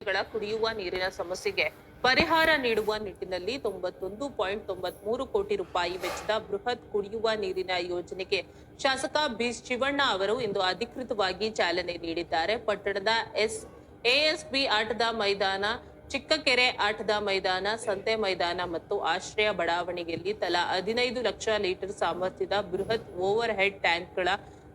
ಗಳ ಕುಡಿಯುವ ನೀರಿನ ಸಮಸ್ಯೆಗೆ ಪರಿಹಾರ ನೀಡುವ ನಿಟ್ಟಿನಲ್ಲಿ 91.93 ಕೋಟಿ ರೂಪಾಯಿ ವೆಚ್ಚದ ಬೃಹತ್ ಕುಡಿಯುವ ನೀರಿನ ಯೋಜನೆಗೆ ಶಾಸಕ ಬಿ ಶಿವಣ್ಣ ಅವರು ಇಂದು ಅಧಿಕೃತವಾಗಿ ಚಾಲನೆ ನೀಡಿದ್ದಾರೆ. ಪಟ್ಟಣದ ಎಎಸ್ಬಿ ಆಟದ ಮೈದಾನ, ಚಿಕ್ಕಕೆರೆ ಆಟದ ಮೈದಾನ, ಸಂತೆ ಮೈದಾನ ಮತ್ತು ಆಶ್ರಯ ಬಡಾವಣೆಯಲ್ಲಿ ತಲಾ 15 ಲಕ್ಷ ಲೀಟರ್ ಸಾಮರ್ಥ್ಯದ ಬೃಹತ್ ಓವರ್ ಹೆಡ್ ಟ್ಯಾಂಕ್ಗಳ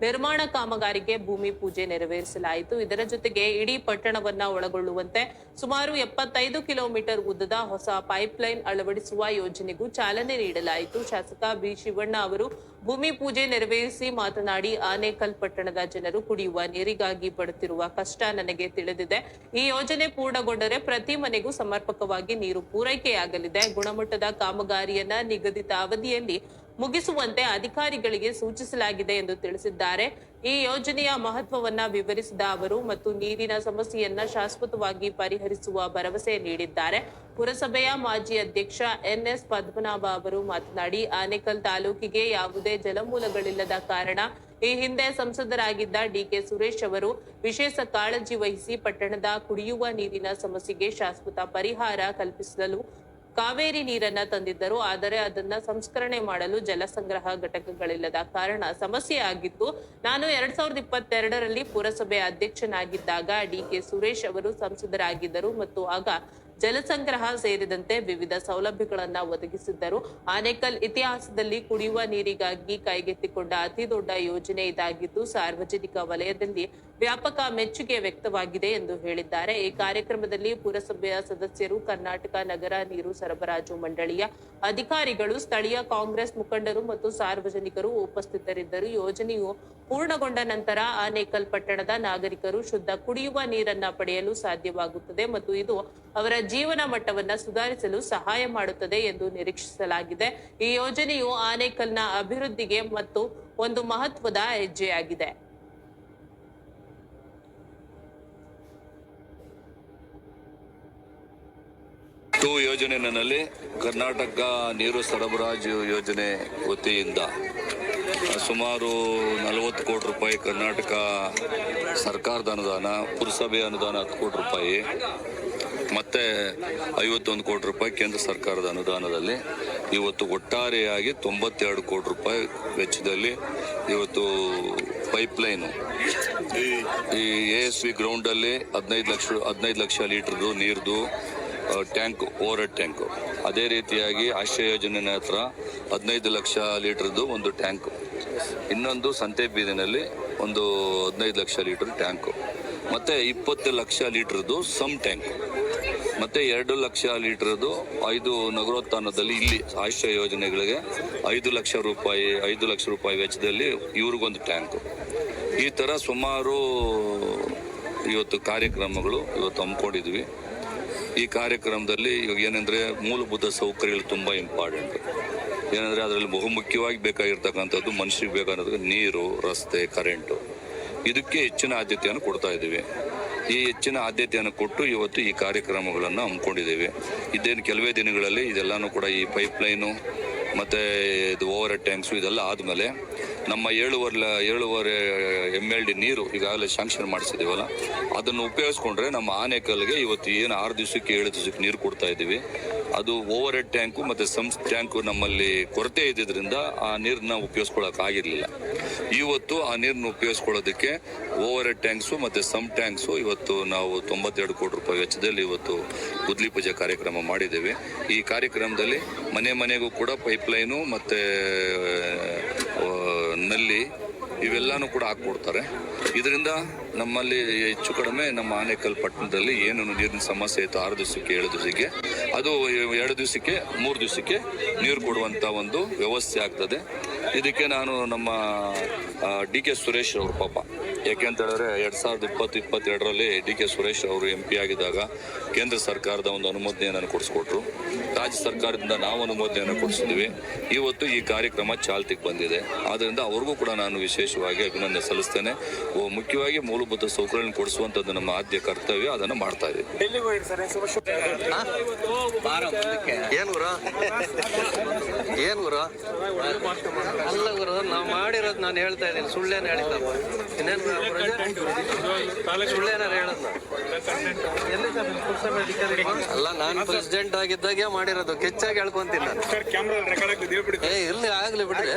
ನಿರ್ಮಾಣ ಕಾಮಗಾರಿಗೆ ಭೂಮಿ ಪೂಜೆ ನೆರವೇರಿಸಲಾಯಿತು. ಇದರ ಜೊತೆಗೆ ಇಡೀ ಪಟ್ಟಣವನ್ನ ಒಳಗೊಳ್ಳುವಂತೆ ಸುಮಾರು 75 ಕಿಲೋಮೀಟರ್ ಉದ್ದದ ಹೊಸ ಪೈಪ್ಲೈನ್ ಅಳವಡಿಸುವ ಯೋಜನೆಗೂ ಚಾಲನೆ ನೀಡಲಾಯಿತು. ಶಾಸಕ ಬಿ ಶಿವಣ್ಣ ಅವರು ಭೂಮಿ ಪೂಜೆ ನೆರವೇರಿಸಿ ಮಾತನಾಡಿ, ಆನೇಕಲ್ ಪಟ್ಟಣದ ಜನರು ಕುಡಿಯುವ ನೀರಿಗಾಗಿ ಪಡುತ್ತಿರುವ ಕಷ್ಟ ನನಗೆ ತಿಳಿದಿದೆ. ಈ ಯೋಜನೆ ಪೂರ್ಣಗೊಂಡರೆ ಪ್ರತಿ ಮನೆಗೂ ಸಮರ್ಪಕವಾಗಿ ನೀರು ಪೂರೈಕೆಯಾಗಲಿದೆ. ಗುಣಮಟ್ಟದ ಕಾಮಗಾರಿಯನ್ನ ನಿಗದಿತ ಅವಧಿಯಲ್ಲಿ ಮುಗಿಸುವಂತೆ ಅಧಿಕಾರಿಗಳಿಗೆ ಸೂಚಿಸಲಾಗಿದೆ ಎಂದು ತಿಳಿಸಿದ್ದಾರೆ. ಈ ಯೋಜನೆಯ ಮಹತ್ವವನ್ನ ವಿವರಿಸಿದ ಅವರು ಮತ್ತು ನೀರಿನ ಸಮಸ್ಯೆಯನ್ನ ಶಾಶ್ವತವಾಗಿ ಪರಿಹರಿಸುವ ಭರವಸೆ ನೀಡಿದ್ದಾರೆ. ಪುರಸಭೆಯ ಮಾಜಿ ಅಧ್ಯಕ್ಷ ಎನ್ಎಸ್ ಪದ್ಮನಾಭ ಅವರು ಮಾತನಾಡಿ, ಆನೇಕಲ್ ತಾಲೂಕಿಗೆ ಯಾವುದೇ ಜಲಮೂಲಗಳಿಲ್ಲದ ಕಾರಣ ಈ ಹಿಂದೆ ಸಂಸದರಾಗಿದ್ದ ಡಿಕೆ ಸುರೇಶ್ ಅವರು ವಿಶೇಷ ಕಾಳಜಿ ವಹಿಸಿ ಪಟ್ಟಣದ ಕುಡಿಯುವ ನೀರಿನ ಸಮಸ್ಯೆಗೆ ಶಾಶ್ವತ ಪರಿಹಾರ ಕಲ್ಪಿಸಲು ಕಾವೇರಿ ನೀರನ್ನ ತಂದಿದ್ದರು. ಆದರೆ ಅದನ್ನ ಸಂಸ್ಕರಣೆ ಮಾಡಲು ಜಲಸಂಗ್ರಹ ಘಟಕಗಳಿಲ್ಲದ ಕಾರಣ ಸಮಸ್ಯೆ ಆಗಿತ್ತು. ನಾನು 2022ರಲ್ಲಿ ಪುರಸಭೆ ಅಧ್ಯಕ್ಷನಾಗಿದ್ದಾಗ ಡಿಕೆ ಸುರೇಶ್ ಅವರು ಸಂಸದರಾಗಿದ್ದರು ಮತ್ತು ಆಗ ಜಲಸಂಗ್ರಹ ಸೇರಿದಂತೆ ವಿವಿಧ ಸೌಲಭ್ಯಗಳನ್ನ ಒದಗಿಸಿದ್ದರು. ಆನೇಕಲ್ ಇತಿಹಾಸದಲ್ಲಿ ಕುಡಿಯುವ ನೀರಿಗಾಗಿ ಕೈಗೆತ್ತಿಕೊಂಡ ಅತಿ ದೊಡ್ಡ ಯೋಜನೆ ಇದಾಗಿದ್ದು ಸಾರ್ವಜನಿಕ ವಲಯದಲ್ಲಿ ವ್ಯಾಪಕ ಮೆಚ್ಚುಗೆ ವ್ಯಕ್ತವಾಗಿದೆ ಎಂದು ಹೇಳಿದ್ದಾರೆ. ಈ ಕಾರ್ಯಕ್ರಮದಲ್ಲಿ ಪುರಸಭೆಯ ಸದಸ್ಯರು, ಕರ್ನಾಟಕ ನಗರ ನೀರು ಸರಬರಾಜು ಮಂಡಳಿಯ ಅಧಿಕಾರಿಗಳು, ಸ್ಥಳೀಯ ಕಾಂಗ್ರೆಸ್ ಮುಖಂಡರು ಮತ್ತು ಸಾರ್ವಜನಿಕರು ಉಪಸ್ಥಿತರಿದ್ದರು. ಯೋಜನೆಯು ಪೂರ್ಣಗೊಂಡ ನಂತರ ಆನೇಕಲ್ ಪಟ್ಟಣದ ನಾಗರಿಕರು ಶುದ್ಧ ಕುಡಿಯುವ ನೀರನ್ನ ಪಡೆಯಲು ಸಾಧ್ಯವಾಗುತ್ತದೆ ಮತ್ತು ಇದು ಅವರ ಜೀವನ ಮಟ್ಟವನ್ನ ಸುಧಾರಿಸಲು ಸಹಾಯ ಮಾಡುತ್ತದೆ ಎಂದು ನಿರೀಕ್ಷಿಸಲಾಗಿದೆ. ಈ ಯೋಜನೆಯು ಆನೇಕಲ್ನ ಅಭಿವೃದ್ಧಿಗೆ ಮತ್ತು ಒಂದು ಮಹತ್ವದ ಹೆಜ್ಜೆಯಾಗಿದೆ. ಯೋಜನೆಯಲ್ಲಿ ಕರ್ನಾಟಕ ನೀರು ಸರಬರಾಜು ಯೋಜನೆ ವತಿಯಿಂದ ಸುಮಾರು 40 ಕೋಟಿ ರೂಪಾಯಿ ಕರ್ನಾಟಕ ಸರ್ಕಾರದ ಅನುದಾನ, ಪುರಸಭೆ ಅನುದಾನ 10 ಕೋಟಿ ರೂಪಾಯಿ ಮತ್ತೆ 51 ಕೋಟಿ ರೂಪಾಯಿ ಕೇಂದ್ರ ಸರ್ಕಾರದ ಅನುದಾನದಲ್ಲಿ ಇವತ್ತು ಒಟ್ಟಾರೆಯಾಗಿ 92 ಕೋಟಿ ರೂಪಾಯಿ ವೆಚ್ಚದಲ್ಲಿ ಇವತ್ತು ಪೈಪ್ಲೈನು ಈ ಎಎಸ್ವಿ ಗ್ರೌಂಡಲ್ಲಿ 15 ಲಕ್ಷ ಲೀಟರ್ದು ನೀರ್ದು ಟ್ಯಾಂಕ್, ಓವರ್ ಹೆಡ್ ಟ್ಯಾಂಕ್. ಅದೇ ರೀತಿಯಾಗಿ ಆಶ್ರಯ ಯೋಜನೆ ಹತ್ರ 15 ಲಕ್ಷ ಲೀಟರ್ದು ಒಂದು ಟ್ಯಾಂಕ್, ಇನ್ನೊಂದು ಸಂತೆ ಬೀದಿನಲ್ಲಿ ಒಂದು 15 ಲಕ್ಷ ಲೀಟರ್ ಟ್ಯಾಂಕು, ಮತ್ತೆ 20 ಲಕ್ಷ ಲೀಟರ್ದು ಸಮ್ ಟ್ಯಾಂಕ್, ಮತ್ತೆ 2 ಲಕ್ಷ ಲೀಟರ್ದು 5 ನಗರೋತ್ಥಾನದಲ್ಲಿ ಇಲ್ಲಿ ಆಶ್ರಯ ಯೋಜನೆಗಳಿಗೆ 5 ಲಕ್ಷ ರೂಪಾಯಿ ವೆಚ್ಚದಲ್ಲಿ ಇವ್ರಿಗೊಂದು ಟ್ಯಾಂಕು. ಈ ಥರ ಸುಮಾರು ಇವತ್ತು ಕಾರ್ಯಕ್ರಮಗಳು ಇವತ್ತು ಹಮ್ಮಿಕೊಂಡಿದ್ವಿ. ಈ ಕಾರ್ಯಕ್ರಮದಲ್ಲಿ ಇವಾಗ ಏನಂದರೆ ಮೂಲಭೂತ ಸೌಕರ್ಯಗಳು ತುಂಬ ಇಂಪಾರ್ಟೆಂಟ್. ಏನಂದರೆ ಅದರಲ್ಲಿ ಬಹುಮುಖ್ಯವಾಗಿ ಬೇಕಾಗಿರ್ತಕ್ಕಂಥದ್ದು ಮನುಷ್ಯರಿಗೆ ಬೇಕಾಗಿರೋದು ನೀರು, ರಸ್ತೆ, ಕರೆಂಟು. ಇದಕ್ಕೆ ಹೆಚ್ಚಿನ ಆದ್ಯತೆಯನ್ನು ಕೊಡ್ತಾ ಇದ್ದೀವಿ. ಈ ಹೆಚ್ಚಿನ ಆದ್ಯತೆಯನ್ನು ಕೊಟ್ಟು ಇವತ್ತು ಈ ಕಾರ್ಯಕ್ರಮಗಳನ್ನು ಹಮ್ಮಿಕೊಂಡಿದ್ದೇವೆ. ಇದೇನು ಕೆಲವೇ ದಿನಗಳಲ್ಲಿ ಇದೆಲ್ಲನೂ ಕೂಡ ಈ ಪೈಪ್ಲೈನು ಮತ್ತು ಇದು ಓವರ್ ಹೆಡ್ ಟ್ಯಾಂಕ್ಸು ಇದೆಲ್ಲ ಆದಮೇಲೆ ನಮ್ಮ 7.5 MLD ನೀರು ಈಗಾಗಲೇ ಶಾಂಕ್ಷನ್ ಮಾಡಿಸಿದ್ದೀವಲ್ಲ, ಅದನ್ನು ಉಪಯೋಗಿಸ್ಕೊಂಡ್ರೆ ನಮ್ಮ ಆನೇಕಲ್ಗೆ ಇವತ್ತು ಏನು 6 ದಿವಸಕ್ಕೆ 7 ದಿವಸಕ್ಕೆ ನೀರು ಕೊಡ್ತಾ ಇದ್ದೀವಿ. ಅದು ಓವರ್ ಹೆಡ್ ಟ್ಯಾಂಕು ಮತ್ತು ಸಮ್ಸ್ ಟ್ಯಾಂಕು ನಮ್ಮಲ್ಲಿ ಕೊರತೆ ಇದ್ದಿದ್ದರಿಂದ ಆ ನೀರನ್ನ ಉಪಯೋಗಿಸ್ಕೊಳ್ಳೋಕ್ಕಾಗಿರಲಿಲ್ಲ. ಇವತ್ತು ಆ ನೀರನ್ನು ಉಪಯೋಗಿಸ್ಕೊಳ್ಳೋದಕ್ಕೆ ಓವರ್ ಹೆಡ್ ಟ್ಯಾಂಕ್ಸು ಮತ್ತು ಸಮ್ ಟ್ಯಾಂಕ್ಸು ಇವತ್ತು ನಾವು 92 ಕೋಟಿ ರೂಪಾಯಿ ವೆಚ್ಚದಲ್ಲಿ ಇವತ್ತು ಗುದ್ಲಿ ಪೂಜೆ ಕಾರ್ಯಕ್ರಮ ಮಾಡಿದ್ದೇವೆ. ಈ ಕಾರ್ಯಕ್ರಮದಲ್ಲಿ ಮನೆಗೂ ಕೂಡ ಪೈಪ್ಲೈನು ಮತ್ತು ನಲ್ಲಿ ಇವೆಲ್ಲನೂ ಕೂಡ ಹಾಕ್ಕೊಡ್ತಾರೆ. ಇದರಿಂದ ನಮ್ಮಲ್ಲಿ ಹೆಚ್ಚು ಕಡಿಮೆ ನಮ್ಮ ಆನೇಕಲ್ ಪಟ್ಟಣದಲ್ಲಿ ಏನು ನೀರಿನ ಸಮಸ್ಯೆ ಇತ್ತು 6 ದಿವಸಕ್ಕೆ 7 ದಿವಸಕ್ಕೆ, ಅದು 2 ದಿವಸಕ್ಕೆ 3 ದಿವಸಕ್ಕೆ ನೀರು ಕೊಡುವಂಥ ಒಂದು ವ್ಯವಸ್ಥೆ ಆಗ್ತದೆ. ಇದಕ್ಕೆ ನಾನು ನಮ್ಮ ಡಿಕೆ ಸುರೇಶ್ ಅವರು ಪಾಪ, ಯಾಕೆಂತ ಹೇಳಿದ್ರೆ 2020-22ರಲ್ಲಿ ಡಿಕೆ ಸುರೇಶ್ ಅವರು MP ಆಗಿದ್ದಾಗ ಕೇಂದ್ರ ಸರ್ಕಾರದ ಒಂದು ಅನುಮೋದನೆಯನ್ನು ಕೊಡಿಸ್ಕೊಟ್ರು. ರಾಜ್ಯ ಸರ್ಕಾರದಿಂದ ನಾವು ಅನುಮೋದನೆಯನ್ನು ಕೊಡಿಸಿದ್ವಿ. ಇವತ್ತು ಈ ಕಾರ್ಯಕ್ರಮ ಚಾಲ್ತಿಗೆ ಬಂದಿದೆ. ಆದ್ದರಿಂದ ಅವ್ರಿಗೂ ಕೂಡ ನಾನು ವಿಶೇಷವಾಗಿ ಅಭಿನಂದನೆ ಸಲ್ಲಿಸ್ತೇನೆ. ಮುಖ್ಯವಾಗಿ ಮೂಲಭೂತ ಸೌಕರ್ಯ ಕೊಡಿಸುವಂಥದ್ದು ನಮ್ಮ ಆದ್ಯ ಕರ್ತವ್ಯ, ಅದನ್ನು ಮಾಡ್ತಾ ಇದ್ದೀವಿ. ಏನು ಅಲ್ಲ ಗುರು, ನಾವು ಮಾಡಿರೋದು ನಾನು ಹೇಳ್ತಾ ಇದ್ದೀನಿ, ಸುಳ್ಳೇನು ಹೇಳಿದ್ದಪ್ಪ. ಇನ್ನೇನು ಸುಳ್ಳೇನಾರು ಹೇಳೋದು ಅಲ್ಲ. ನಾನು ಪ್ರೆಸಿಡೆಂಟ್ ಆಗಿದ್ದಾಗೆ ಮಾಡಿರೋದು, ಕೆಚ್ಚಾಗಿ ಹೇಳ್ಕೊಂತೀನಿ ನಾನು. ಇರ್ಲಿ, ಆಗ್ಲಿ ಬಿಡ್ರಿ.